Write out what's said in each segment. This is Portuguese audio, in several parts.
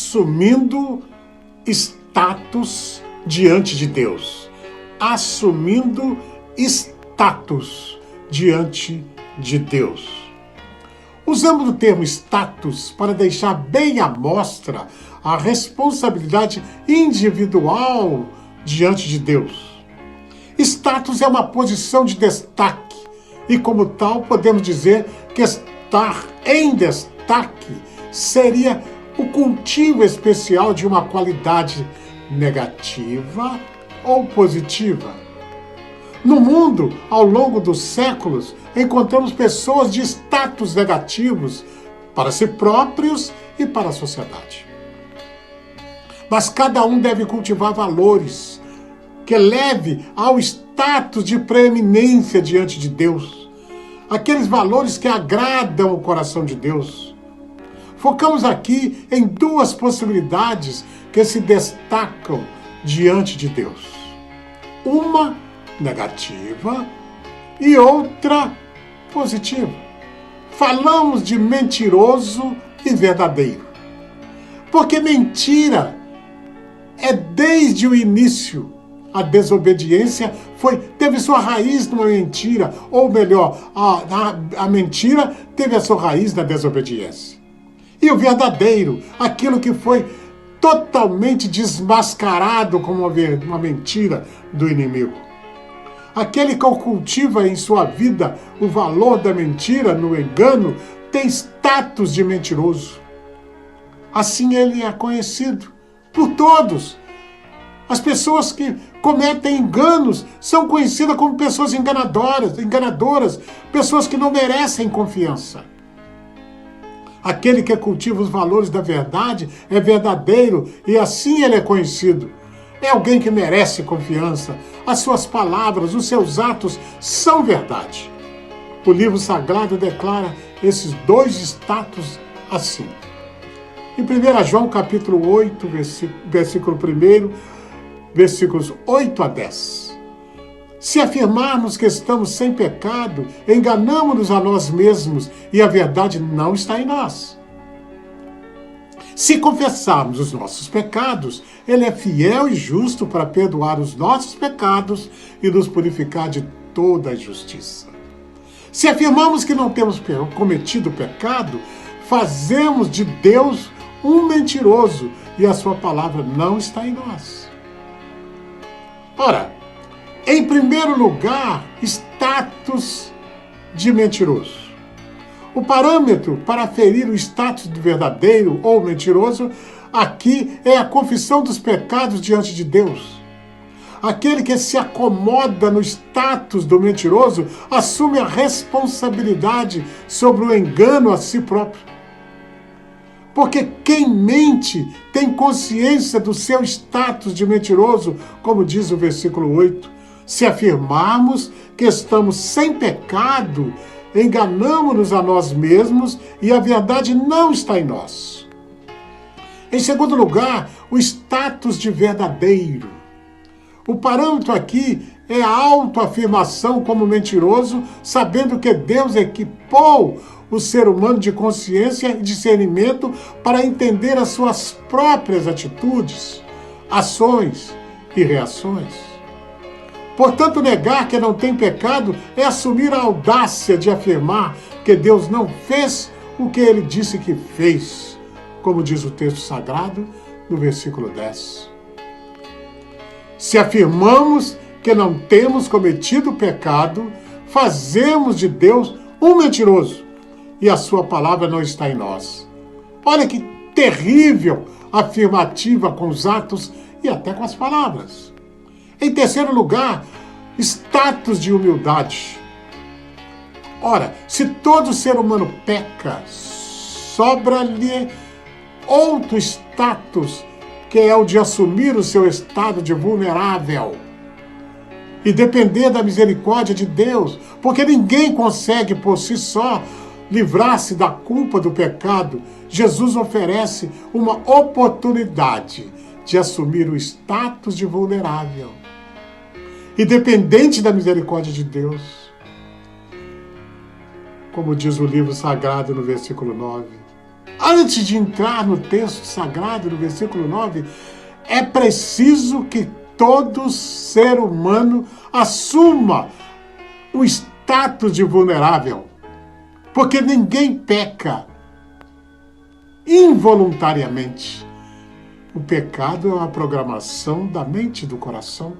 assumindo status diante de Deus. Assumindo status diante de Deus. Usamos o termo status para deixar bem à mostra a responsabilidade individual diante de Deus. Status é uma posição de destaque e, como tal, podemos dizer que estar em destaque seria o cultivo especial de uma qualidade negativa ou positiva. No mundo, ao longo dos séculos, encontramos pessoas de status negativos para si próprios e para a sociedade. Mas cada um deve cultivar valores que leve ao status de preeminência diante de Deus. Aqueles valores que agradam o coração de Deus. Focamos aqui em duas possibilidades que se destacam diante de Deus. Uma negativa e outra positiva. Falamos de mentiroso e verdadeiro. Porque mentira é desde o início. A desobediência teve sua raiz numa mentira, ou melhor, a mentira teve a sua raiz na desobediência. E o verdadeiro, aquilo que foi totalmente desmascarado como uma mentira do inimigo. Aquele que cultiva em sua vida o valor da mentira, no engano, tem status de mentiroso. Assim ele é conhecido por todos. As pessoas que cometem enganos são conhecidas como pessoas enganadoras, pessoas que não merecem confiança. Aquele que cultiva os valores da verdade é verdadeiro e assim ele é conhecido. É alguém que merece confiança. As suas palavras, os seus atos são verdade. O livro sagrado declara esses dois status assim. Em 1 João capítulo 8, versículo 1, versículos 8 a 10. Se afirmarmos que estamos sem pecado, enganamo-nos a nós mesmos e a verdade não está em nós. Se confessarmos os nossos pecados, Ele é fiel e justo para perdoar os nossos pecados e nos purificar de toda a injustiça. Se afirmamos que não temos cometido pecado, fazemos de Deus um mentiroso e a sua palavra não está em nós. Ora, em primeiro lugar, status de mentiroso. O parâmetro para aferir o status de verdadeiro ou mentiroso aqui é a confissão dos pecados diante de Deus. Aquele que se acomoda no status do mentiroso assume a responsabilidade sobre o engano a si próprio. Porque quem mente tem consciência do seu status de mentiroso, como diz o versículo 8. Se afirmarmos que estamos sem pecado, enganamo-nos a nós mesmos e a verdade não está em nós. Em segundo lugar, o status de verdadeiro. O parâmetro aqui é a autoafirmação como mentiroso, sabendo que Deus equipou o ser humano de consciência e discernimento para entender as suas próprias atitudes, ações e reações. Portanto, negar que não tem pecado é assumir a audácia de afirmar que Deus não fez o que Ele disse que fez, como diz o texto sagrado no versículo 10. Se afirmamos que não temos cometido pecado, fazemos de Deus um mentiroso e a sua palavra não está em nós. Olha que terrível afirmativa com os atos e até com as palavras. Em terceiro lugar, status de humildade. Ora, se todo ser humano peca, sobra-lhe outro status, que é o de assumir o seu estado de vulnerável e depender da misericórdia de Deus, porque ninguém consegue por si só livrar-se da culpa do pecado. Jesus oferece uma oportunidade de assumir o status de vulnerável e dependente da misericórdia de Deus. Como diz o livro sagrado no versículo 9. Antes de entrar no texto sagrado, no versículo 9, é preciso que todo ser humano assuma o status de vulnerável. Porque ninguém peca involuntariamente. O pecado é uma programação da mente e do coração.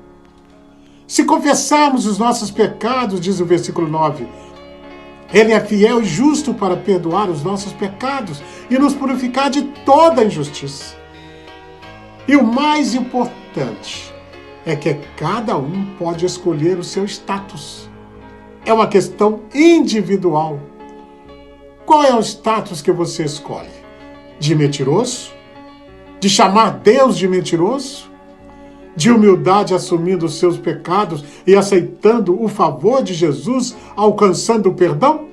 Se confessarmos os nossos pecados, diz o versículo 9, Ele é fiel e justo para perdoar os nossos pecados e nos purificar de toda injustiça. E o mais importante é que cada um pode escolher o seu status. É uma questão individual. Qual é o status que você escolhe? De mentiroso? De chamar Deus de mentiroso? De humildade assumindo os seus pecados e aceitando o favor de Jesus, alcançando o perdão?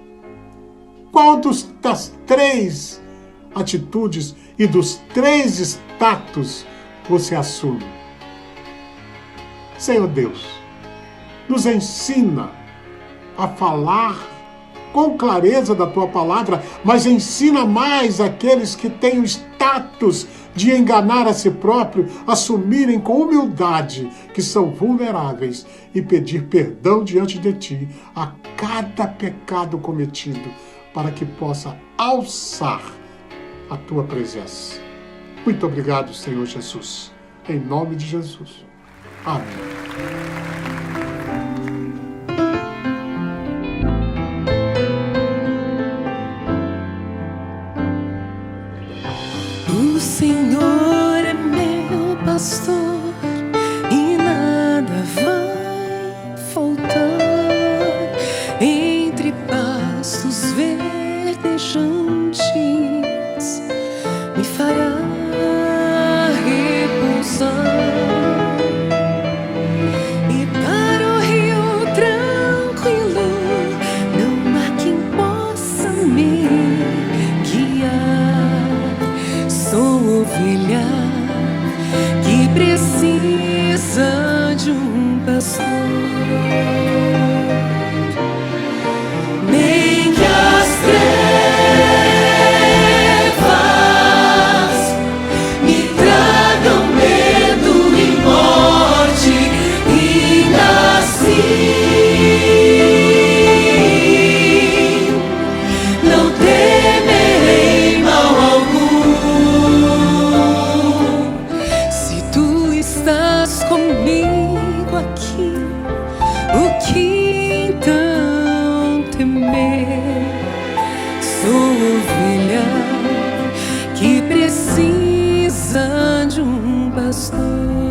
Qual das três atitudes e dos três status você assume? Senhor Deus, nos ensina a falar com clareza da Tua palavra, mas ensina mais aqueles que têm o status de enganar a si próprio, assumirem com humildade que são vulneráveis e pedir perdão diante de Ti a cada pecado cometido, para que possa alçar a Tua presença. Muito obrigado, Senhor Jesus. Em nome de Jesus. Amém. O Senhor é meu pastor e nada vai faltar. Entre pastos verdejantes me fará repousar, e para o rio tranquilo não há quem possa me guiar. Sou ovelha que precisa de um pastor. Nem que as trevas me tragam medo e morte, ainda assim não temerei mal algum. Se Tu estás comigo aqui, o que então temer? Sou ovelha que precisa de um pastor.